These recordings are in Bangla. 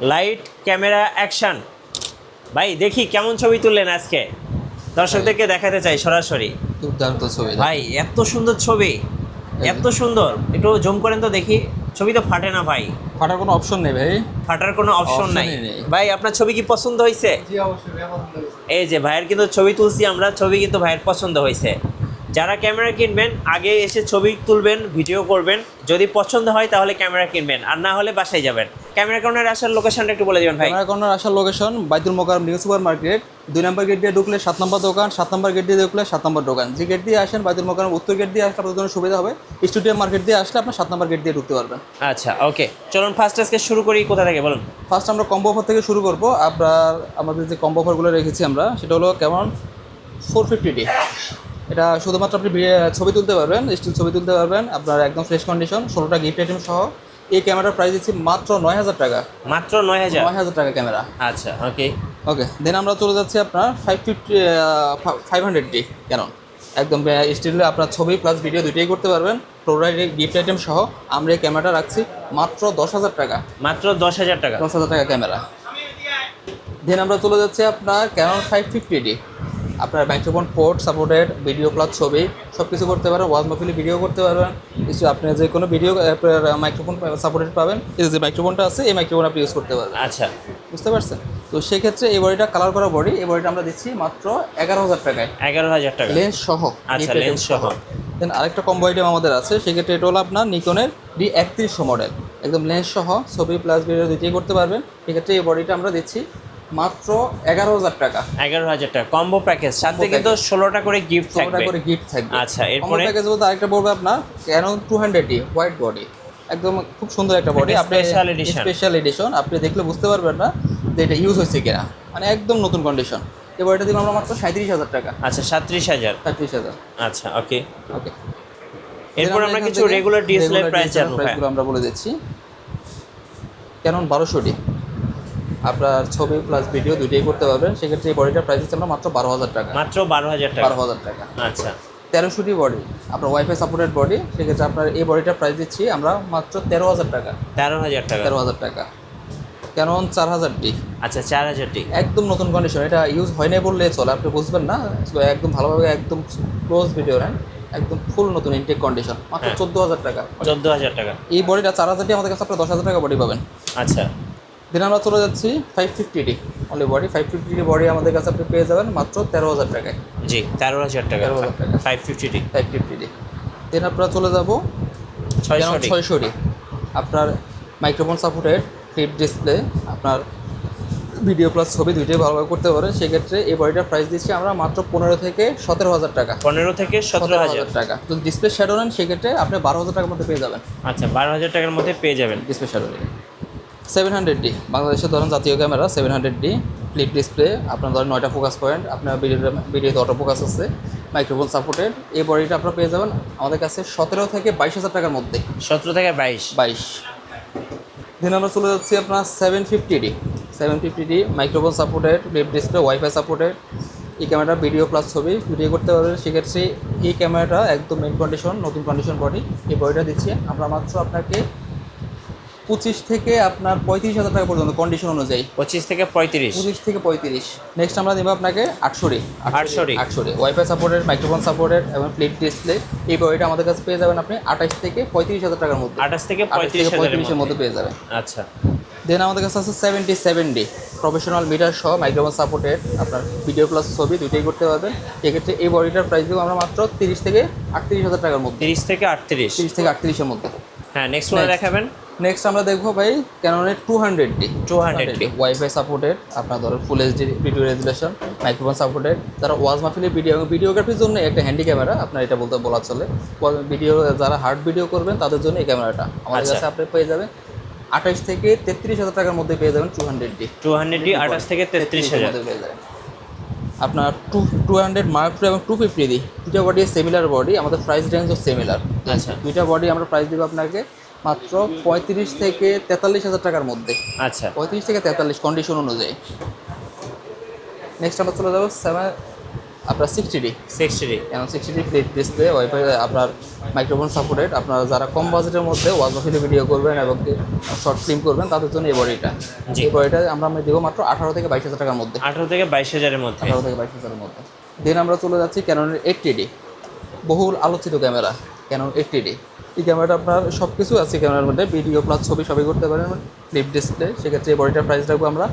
Light camera action. ভাই দেখি কেমন ছবি তুললেন আজকে, দর্শকদেরকে দেখাতে চাই সরাসরি। দুর্দান্ত ছবি ভাই এত সুন্দর ছবি, এত সুন্দর, একটু জুম করেন তো দেখি। ছবি তো ফাটে না ভাই, ফাটার কোনো অপশন নেই ভাই। ফাটার কোনো অপশন নাই। অপশনই নেই। ভাই আপনার ছবি কি পছন্দ হয়েছে? জি অবশ্যই ভাইয়া পছন্দ হয়েছে। এই যে ভাইয়ের কিন্তু ছবি তুলছি আমরা, ছবি কিন্তু ভাইয়ের পছন্দ হয়েছে। যারা ক্যামেরা কিনবেন আগে এসে ছবি তুলবেন, ভিডিও করবেন, যদি পছন্দ হয় তাহলে ক্যামেরা কিনবেন, আর না হলে বাসায় যাবেন। ক্যামেরা কর্নার আসার লোকেশনটা একটু বলে দিবেন ভাই। ক্যামেরা কর্নার আসার লোকেশন বাইতুল মোকাররম নিউ সুপার মার্কেট, 2 নম্বর গেট দিয়ে ঢুকলে 7 নম্বর দোকান, 7 নম্বর গেট দিয়ে ঢুকলে 7 নম্বর দোকান। যে গেট দিয়ে আসেন বাইতুল মোকাররম উত্তর গেট দিয়ে আসলে আপনাদের জন্য সুবিধা হবে। স্টুডিয়াম মার্কেট দিয়ে আসলে আপনার 7 নম্বর গেট দিয়ে ঢুকতে পারবেন। আচ্ছা ওকে, চলুন ফার্স্ট আজকে শুরু করি, কোথা থেকে বলুন। ফার্স্ট আমরা কম্বো অফার থেকে শুরু করবো। আমাদের যে কম্বো অফারগুলো রেখেছি আমরা, সেটা হলো কেমন 450D। এটা শুধুমাত্র আপনি ছবি তুলতে পারবেন, স্টিল ছবি তুলতে পারবেন, আপনার একদম ফ্রেশ কন্ডিশন, 16টা গিফট আইটেম সহ। এই ক্যামেরার প্রাইস দিচ্ছি মাত্র 9000 টাকা। মাত্র 9000? 9000 টাকা ক্যামেরা। আচ্ছা ওকে। ওকে, দেন আমরা চলে যাচ্ছি আপনার 500D ক্যানন। একদম স্টিলে আপনার ছবি প্লাস ভিডিও দুইটাই করতে পারবেন, টোটাল গিফট আইটেম সহ। আমরা এই ক্যামেরাটা রাখছি মাত্র 10,000 টাকা। মাত্র 10,000 টাকা? 10,000 টাকা ক্যামেরা। দেন আমরা চলে যাচ্ছি আপনার ক্যানন 550D। আপনার microphone port supported, video plus ছবি সব কিছু করতে পারেন, ওয়াজ মাহফিলে ভিডিও করতে পারবেন। কিছু আপনি যে কোনো ভিডিও মাইক্রোফোন সাপোর্টেড পাবেন। এই যে মাইক্রোফোনটা আছে, এই মাইক্রোফোন আপনি ইউজ করতে পারবেন। আচ্ছা বুঝতে পারছেন? তো সেক্ষেত্রে এই বডিটা কালার করা বডি, এই বডিটা আমরা দিচ্ছি মাত্র 11,000 টাকায়। 11,000 টাকা লেন্স সহ। আচ্ছা, লেন্স সহ। দেন আরেকটা কম্বো আইটেম আমাদের আছে, সেক্ষেত্রে এটা হলো আপনার নিকনের D3100 মডেল। একদম লেন্স সহ ছবি প্লাস ভিডিও দুইটাই করতে পারবেন। সেক্ষেত্রে এই বডিটা আমরা দিচ্ছি মাত্র 11,000 টাকা। 11,000 টাকা কম্বো প্যাকেজ, সাথে কিন্তু 16টা করে গিফট থাকবে। 16টা করে গিফট থাকবে। আচ্ছা কম্বো এরপরে প্যাকেজ বলতে আরেকটা পড়বে আপনার ক্যানন 200D হোয়াইট বডি। একদম খুব সুন্দর একটা বডি, আপনি স্পেশাল এডিশন। আপনি দেখলে বুঝতে পারবেন না যে এটা ইউজ হয়েছে কিনা, মানে একদম নতুন কন্ডিশন। এই বডিটা দিব আমরা মাত্র 37,000 টাকা। আচ্ছা 37,000। 37,000। আচ্ছা ওকে। ওকে, এরপর আমরা কিছু রেগুলার ডিএসএলআর প্রাইস জানবো। প্রাইসগুলো আমরা বলে দিচ্ছি। ক্যানন 1200D আপনার ছবি প্লাস ভিডিও দুইটাই করতে পারবেন। সেক্ষেত্রে এই বডিটার প্রাইস হচ্ছে আমরা মাত্র 12,000 টাকা। মাত্র 12,000 টাকা? 12,000 টাকা। আচ্ছা 1300D বডি, আপনার ওয়াইফাই সাপোর্টেড বডি। সেক্ষেত্রে আপনার এই বডিটার প্রাইস দিচ্ছি আমরা মাত্র 13,000 টাকা। 13,000 টাকা? 13,000 টাকা। Canon 4000D। আচ্ছা 4,000 টাকা। একদম নতুন কন্ডিশন, এটা ইউজ হয় নাই বললে চলে, আপনি বুঝবেন না। একদম ভালোভাবে একদম ক্লোজ ভিডিও নেন, একদম ফুল নতুন ইনটেক কন্ডিশন, মাত্র 14,000 টাকা। 14,000 টাকা? এই বডিটা 4000D আমাদের কাছে আপনার 10,000 টাকা বডি পাবেন। আচ্ছা দিন আমরা চলে যাচ্ছি 550D only body. 550D body আমাদের কাছে আপনি পেয়ে যাবেন মাত্র 13,000 টাকায়। জি 13,000 টাকা। 13,000 টাকা 550D। 550D। দেন আপনারা চলে যাব 600D। আপনার মাইক্রোফোন সাপোর্টেড, ফ্লিপ ডিসপ্লে, আপনার ভিডিও প্লাস ছবি দুইটাই ভালোভাবে করতে পারে। সেক্ষেত্রে এই বডিটার প্রাইস দিচ্ছি আমরা মাত্র 15 থেকে 17,000 টাকা। 15 থেকে 17,000 টাকা। যদি ডিসপ্লে শ্যাডো নেন সেক্ষেত্রে আপনি 12,000 টাকার মধ্যে পেয়ে যাবেন। আচ্ছা 12,000 টাকার মধ্যে পেয়ে যাবেন ডিসপ্লে শ্যাডো নেন। 700D বাংলাদেশের ধরেন জাতীয় ক্যামেরা 700D ফ্লিপ ডিসপ্লে, আপনার ধরেন 9টা ফোকাস পয়েন্ট, আপনার ভিডিওতে অটো ফোকাস আছে, মাইক্রোফোন সাপোর্টেড। এই বডিটা আপনারা পেয়ে যাবেন আমাদের কাছে 17 থেকে 22,000 টাকার মধ্যে। 17 থেকে 22। দিন আমরা চলে যাচ্ছি আপনার 750D। 750D microphone supported, flip display, wifi supported. এই ক্যামেরাটা ভিডিও প্লাস ছবি ভিডিও করতে পারবেন। সেক্ষেত্রে এই ক্যামেরাটা একদম মেন কন্ডিশন, নতুন কন্ডিশন বডি। এই বডিটা দিচ্ছি আমরা মাত্র আপনাকে 25 থেকে আপনার 35,000 টাকা পর্যন্ত কন্ডিশন অনুযায়ী। 25 থেকে 35? 25 থেকে 35। নেক্সট আমরা দেবো আপনাকে 800D। 800D wifi supported, microphone supported এবং ফ্লিপ ডিসপ্লে। এই বডিটা আমাদের কাছে পেয়ে যাবেন আপনি 28 থেকে 35,000 টাকার মধ্যে। 28 থেকে 35,000 এর মধ্যে পেয়ে যাবেন। আচ্ছা দেন আমাদের কাছে আছে 77D প্রফেশনাল মিটার সহ, মাইক্রোফোন সাপোর্টেড, আপনার ভিডিও প্লাস ছবি দুইটাই করতে পারবেন। সেক্ষেত্রে এই বডিটার প্রাইস দেবো আমরা মাত্র 30 থেকে 38,000 টাকার মধ্যে। 30 থেকে 38? 30 থেকে 38 এর মধ্যে। হ্যাঁ নেক্সট ওয়ান দেখাবেন। নেক্সট আমরা দেখবো ভাই ক্যাননের 200D। 200D ওয়াইফাই সাপোর্টেড, আপনার ধরো full HD video resolution, microphone supported. যারা ওয়াজ মাহফিলের ভিডিও এবং ভিডিওগ্রাফির জন্য একটা হ্যান্ডি ক্যামেরা, আপনার এটা বলা চলে। ভিডিও যারা হার্ড ভিডিও করবেন তাদের জন্য এই ক্যামেরাটা আমাদের কাছে আপনি পেয়ে যাবেন 28 থেকে 33,000 টাকার মধ্যে পেয়ে যাবেন 200D। 200D 28 থেকে 33,000 পেয়ে যাবেন। আপনার 200 মার্ক টু এবং 250D দুইটা বডি সিমিলার বডি, আমাদের প্রাইস রেঞ্জও সিমিলার। আচ্ছা দুইটা বডি আমরা প্রাইস দেবো আপনাকে মাত্র 35 থেকে 43,000 টাকার মধ্যে। আচ্ছা 35 থেকে 43 কন্ডিশন অনুযায়ী। নেক্সট আমরা চলে যাবো আপনার 60D 60 এবং 60D ফ্লিপ ডিসপ্লে ওয়াইফাই আপনার মাইক্রোফোন সাপোর্টেড। আপনারা যারা কম বাজেটের মধ্যে ওয়াজফিলে ভিডিও করবেন এবং শর্ট ফিল্ম করবেন তাদের জন্য এই বডিটা। জি। এই বডিটা আমরা দেবো মাত্র 18 থেকে 22 হাজার টাকার মধ্যে। 18 থেকে 22,000-এর মধ্যে। 18 থেকে 22 হাজারের মধ্যে। দেন আমরা চলে যাচ্ছি ক্যাননের 80D, বহুল আলোচিত ক্যামেরা ক্যানন 80D। এই ক্যামেরাটা আপনার সব কিছু আছে ক্যামেরার মধ্যে, ভিডিও প্লাস ছবি সবই করতে পারেন, ফ্লিপ ডিসপ্লে। সেক্ষেত্রে এই বডিটার প্রাইস রাখবো আমরা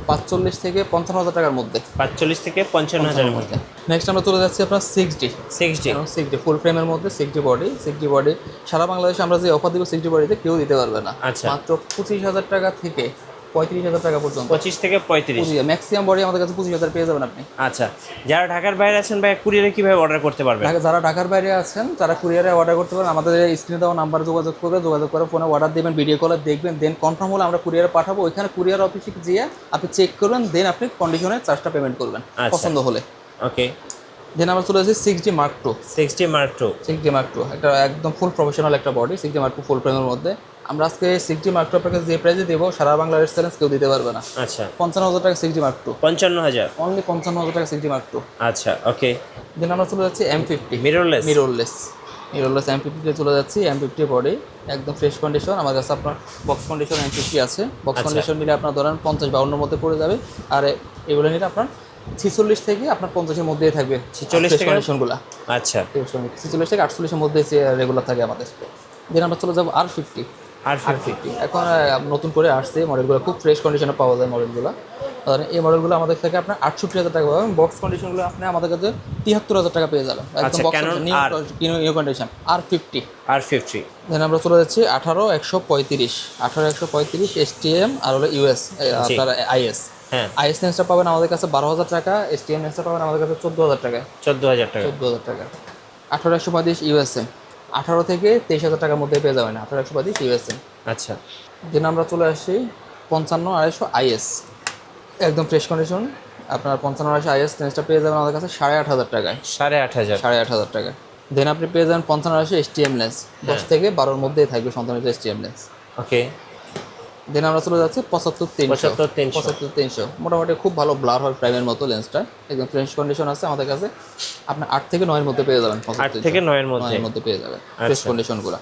45 থেকে 55 হাজার টাকার মধ্যে। 45 থেকে 55,000-এর মধ্যে। নেক্সট আমরা চলে যাচ্ছি আপনার 6D 60 ফুল ফ্রেমের মধ্যে 60 বডি। সারা বাংলাদেশে আমরা যে অফার দিব 60 বডিতে কেউ দিতে পারবে না। আচ্ছা। মাত্র 25,000 টাকা থেকে 35,000 টাকা পর্যন্ত। 25 থেকে 35। ম্যাক্সিমাম বডি আমাদের কাছে 25,000 পেয়ে যাবেন আপনি। আচ্ছা, যারা ঢাকার বাইরে আছেন ভাই কুরিয়ারে কিভাবে অর্ডার করতে পারবেন? যারা ঢাকার বাইরে আছেন তারা কুরিয়ারে অর্ডার করতে পারেন। আমাদের স্ক্রিনে দেওয়া নাম্বারে যোগাযোগ করে ফোনে অর্ডার দেবেন, ভিডিও কলে দেখবেন, দেন কনফার্ম হলে আমরা কুরিয়ারে পাঠাবো। ওইখানে কুরিয়ার অফিসে গিয়ে আপনি চেক করবেন, দেন আপনি কন্ডিশনে চার্জটা পেমেন্ট করবেন পছন্দ হলে। ওকে। দেন আমরা চলে যাচ্ছি 6D Mark II 60 Mark II একটা একদম ফুল প্রফেশনাল একটা বডি। 60D Mark II ফুল ফ্রেমের মধ্যে আমরা আজকে 60D Mark II আপনাকে যে প্রাইসে দেবো সারা বাংলার চ্যালেঞ্জ কেউ দিতে পারবে না। আচ্ছা। 55,000 টাকা 60D Mark II, 55,000। অনলি 55,000 টাকা 60D Mark II। আচ্ছা, ওকে। দেন আমরা চলে যাচ্ছি M50 মিররলেস। M50 তে চলে যাচ্ছি। M50 বডি একদম ফ্রেশ কন্ডিশন। আমার কাছে আপনার বক্স কন্ডিশন M50 আছে। বক্স কন্ডিশন নিলে আপনার ধরেন 50-52 মধ্যে পড়ে যাবে। আর এগুলো নিলে আপনার 46 থেকে আপনার 50-এর মধ্যেই থাকবে 46 থেকে কন্ডিশনগুলো। আচ্ছা। 46 থেকে 48-এর মধ্যে রেগুলার থাকে আমাদের। দেন আমরা চলে যাবো R50। এখন নতুন করে আসছে মডেলগুলো, খুব ফ্রেশ কন্ডিশনে পাওয়া যায় মডেলগুলো। এই মডেলগুলো আমাদের থেকে আপনার 68,000 টাকা পাবেন। বক্স কন্ডিশনগুলো আপনি আমাদের কাছে 73,000 টাকা পেয়ে যাবেন একদম বক্স নিউ কন্ডিশন R50। দেন আমরা চলে যাচ্ছি 18-135 STM আর হলো US আপনার IS। হ্যাঁ, IS লেন্সটা পাবেন আমাদের কাছে 12,000 টাকা, STM লেন্সটা পাবেন আমাদের কাছে 14,000 টাকা। 14,000 টাকা। 18-135 USM 18 থেকে 23,000 টাকার মধ্যে পেয়ে যাবেন 18-135 USM। আচ্ছা। দেন আমরা চলে আসি 55-250 IS, একদম ফ্রেশ কন্ডিশন। আপনার 55-250 IS লেন্সটা পেয়ে যাবেন আমাদের কাছে 8,500 টাকায়। 8,500 টাকা। দেন আপনি পেয়ে যাবেন 55-250 STM লেন্স, 10 থেকে 12-এর মধ্যেই থাকবে সন্তানের STM লেন্স। ওকে। দেন আমরা চলে যাচ্ছি 75-300 মোটামুটি খুব ভালো ব্লার হয় প্রাইমের মতো লেন্সটা, একদম ফ্রেশ কন্ডিশন আছে আমাদের কাছে। আপনি 8 থেকে 9-এর মধ্যে পেয়ে যাবেন। 8 থেকে 9-এর মধ্যে পেয়ে যাবেন ফ্রেশ কন্ডিশনগুলো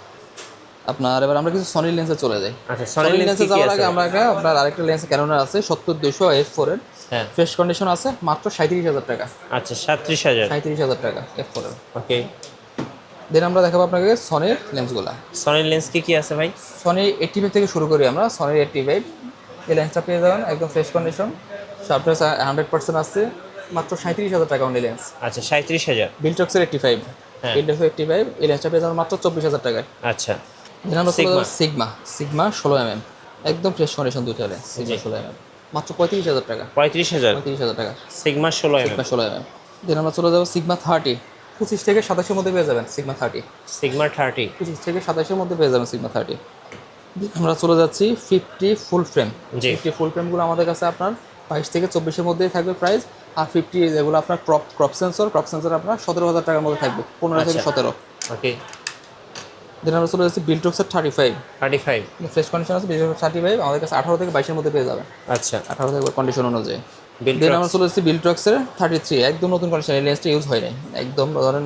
আপনার। এবার আমরা কিছু সনি লেন্সে চলে যাই। আচ্ছা, সনি লেন্সে যাওয়ার আগে আমরা আপনার আরেকটা লেন্স ক্যানোনের আছে 70-200 f4 এর। হ্যাঁ, ফ্রেশ কন্ডিশন আছে মাত্র 37,000 টাকা। আচ্ছা, 37,000 টাকা f4 এর। ওকে। দেন আমরা দেখাবো আপনাকে সনির লেন্সগুলো। সনির লেন্স কি আছে ভাই? সনি 85 থেকে শুরু করি আমরা। সনির 85 এই লেন্সটা পেয়ে যাবেন একদম ফ্রেশ কন্ডিশন, শার্পনেস 100% আছে, মাত্র 37,000 টাকা অনলি লেন্স। আচ্ছা, 37,000। বিল্টক্সের 85 এই লেন্সটা পেয়ে যাবেন মাত্র 24,000 টাকায়। আচ্ছা। দেন আমরা সিগমা 16mm একদম ফ্রেশ কন্ডিশন দুইটা লেন্স। সিগমা 16mm মাত্র 35,000 টাকা। 35,000 টাকা সিগমা 16mm। দেন আমরা চলে যাবো সিগমা 30 25 থেকে 27-এর মধ্যে পেয়ে যাবেন সিগমা 30। 25 থেকে 27-এর মধ্যে পেয়ে যাবেন সিগমা 30। আমরা চলে যাচ্ছি 50 ফুল ফ্রেম। 50 ফুল ফ্রেমগুলো আমাদের কাছে আপনার 22 থেকে 24-এর মধ্যেই থাকবে প্রাইস। আর 50 যেগুলো আপনার ক্রপ সেন্সর আপনার 17,000 টাকার মধ্যে থাকবে, 15 থেকে 17। ওকে। দেন আমরা চলে যাচ্ছি বিল্টক্সের 35 ফ্রেশ কন্ডিশন আছে। বিল্টক্স 35 আমাদের কাছে 18 থেকে 22-এর মধ্যে পেয়ে যাবেন। আচ্ছা, 18 থেকে কন্ডিশন অনুযায়ী। দেন আমরা চলে যাচ্ছি বিল্টক্সের 33 একদম নতুন কন্ডিশন, এই লেন্সটা ইউজ হয় নাই, একদম ধরেন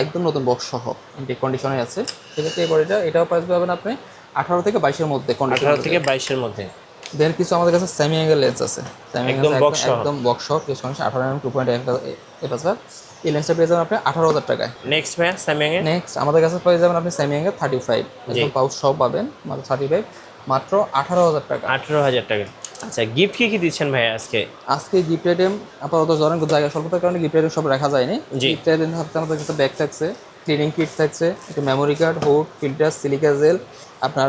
একদম নতুন বক্স সহ ইনটেক কন্ডিশনে আছে। সেক্ষেত্রে এই বডিটা এটাও প্রাইস পাবেন আপনি 18 থেকে 22-এর মধ্যে। 18 থেকে 22-এর মধ্যে। দেন কিছু আমাদের কাছে সেমি অ্যাঙ্গেল লেন্স আছে, একদম বক্স সহ ফ্রেশ কন্ডিশন 18mm 2.8 এই লেন্সটা পেয়ে যাবেন আপনি 18,000 টাকায়। নেক্সট ভাই সেমি অ্যাঙ্গেল। নেক্সট আমাদের কাছে পেয়ে যাবেন আপনি সেমি অ্যাঙ্গেল 35 একদম পাউচ সহ পাবেন মাত্র 35 মাত্র 18,000 টাকা। 18,000 টাকা। আচ্ছা, গিফট কি দিচ্ছেন ভাই আজকে? গিফট আইটেম আপাতত ধরেন জায়গা স্বল্পতার কারণে গিফট আইটেম সব রাখা যায়নি। গিফট আইটেম আমাদের কাছে ব্যাগ থাকছে, ক্লিনিং কিট থাকছে, একটা memory card, hood, filter, silica gel, আপনার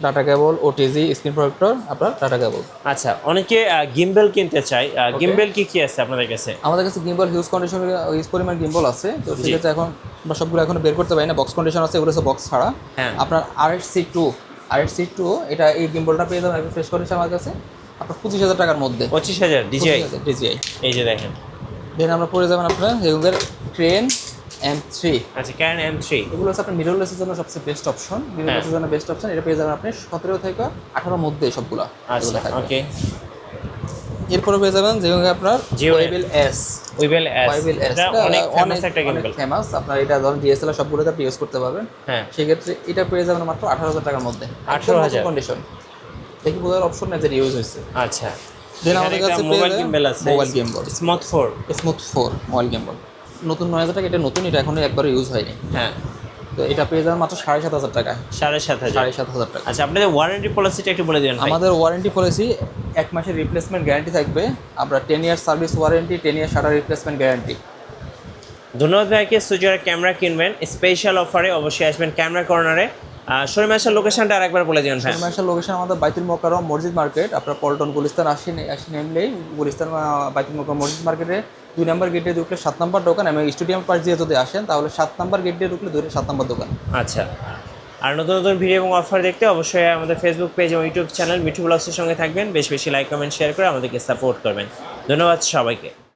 data cable, OTG, screen protector, আপনার ডাটা কেবল। আচ্ছা, অনেকে গিম্বল কিনতে চায়, গিম্বল কি আছে আপনাদের কাছে? আমাদের কাছে গিম্বল হিউজ কন্ডিশনের হিউজ পরিমাণ গিম্বল আছে। তো সেক্ষেত্রে এখন আমরা সবগুলো এখন বের করতে পারি না, বক্স কন্ডিশন আছে, এগুলো হচ্ছে বক্স ছাড়া। আপনার RHC2 এটা এই গিম্বলটা পেয়ে যাবেন ফ্রেশ কন্ডিশন আমার কাছে আপনার 25,000 টাকার মধ্যে। 25,000 DJI। এই যে দেখেন। দেন আমরা পড়ে যাবেন আপনার এগুলোর ট্রেন M3। আচ্ছা, ক্যানন M3 এগুলো হচ্ছে আপনার মিররলেসের জন্য সবচেয়ে বেস্ট অপশন। মিররলেসের জন্য বেস্ট অপশন এটা পেয়ে যাবেন আপনি 17 থেকে 18-এর মধ্যে সবগুলো। আচ্ছা, ওকে। এরপরে পেয়ে যাবেন যেগুলো আপনার Jio ওয়েবেল এস। উইবেল এস, ওয়েবেল এস এটা অনেক ফেমাস একটা গিম্বল। ফেমাস, আপনার এটা ধরুন ডিএসএলআর সবগুলোতে আপনি ইউজ করতে পারবেন। হ্যাঁ, সেক্ষেত্রে এটা পেয়ে যাবেন মাত্র 18,000 টাকার মধ্যে। 18,000 কন্ডিশন দেখি বোঝার অপশন নেই যে ইউজ হয়েছে। আচ্ছা। দেন আমাদের কাছে মোবাইল গিম্বল আছে, mobile gimbal smooth 4। Smooth 4 mobile gimbal, নতুন 9,000 টাকা, এটা নতুন, এটা এখনো একবারও ইউজ হয়নি। হ্যাঁ, তো এটা পেয়ে যাবেন মাত্র 7,500 টাকা। 7,500। 7,500 টাকা। আচ্ছা, আপনাদের ওয়ারেন্টি পলিসিটা একটু বলে দিবেন ভাই। আমাদের ওয়ারেন্টি পলিসি 1 মাসের রিপ্লেসমেন্ট গ্যারান্টি থাকবে। আমরা 10 ইয়ার সার্ভিস ওয়ারেন্টি, 10 ইয়ার শাটার রিপ্লেসমেন্ট গ্যারান্টি। ধন্যবাদ ভাইকে। সো যারা ক্যামেরা কিনবেন স্পেশাল অফারে অবশ্যই আসবেন ক্যামেরা কর্নারে। শোরুম আসার লোকেশনটা আরেকবার বলে দিবেন ভাই। কমার্শিয়াল লোকেশন আমাদের বাইতুল মোকাররম মসজিদ মার্কেট। আপনার পল্টন গুলিস্তান আসি নেমলেই গুলিস্তান বাইতুল মোকাররম মসজিদ মার্কেটে 2 নম্বর গেট দিয়ে ঢুকলে 7 নম্বর দোকান, এবং স্টেডিয়াম পার্ক দিয়ে যদি আসেন তাহলে 7 নম্বর গেট দিয়ে ঢুকলে 7 নম্বর দোকান। আচ্ছা, আর নতুন নতুন ভিডিও এবং অফার দেখতে অবশ্যই আমাদের ফেসবুক পেজ এবং ইউটিউব চ্যানেল মিঠু ব্লগসের সঙ্গে থাকবেন। বেশি বেশি লাইক কমেন্ট শেয়ার করে আমাদেরকে সাপোর্ট করবেন। ধন্যবাদ সবাইকে।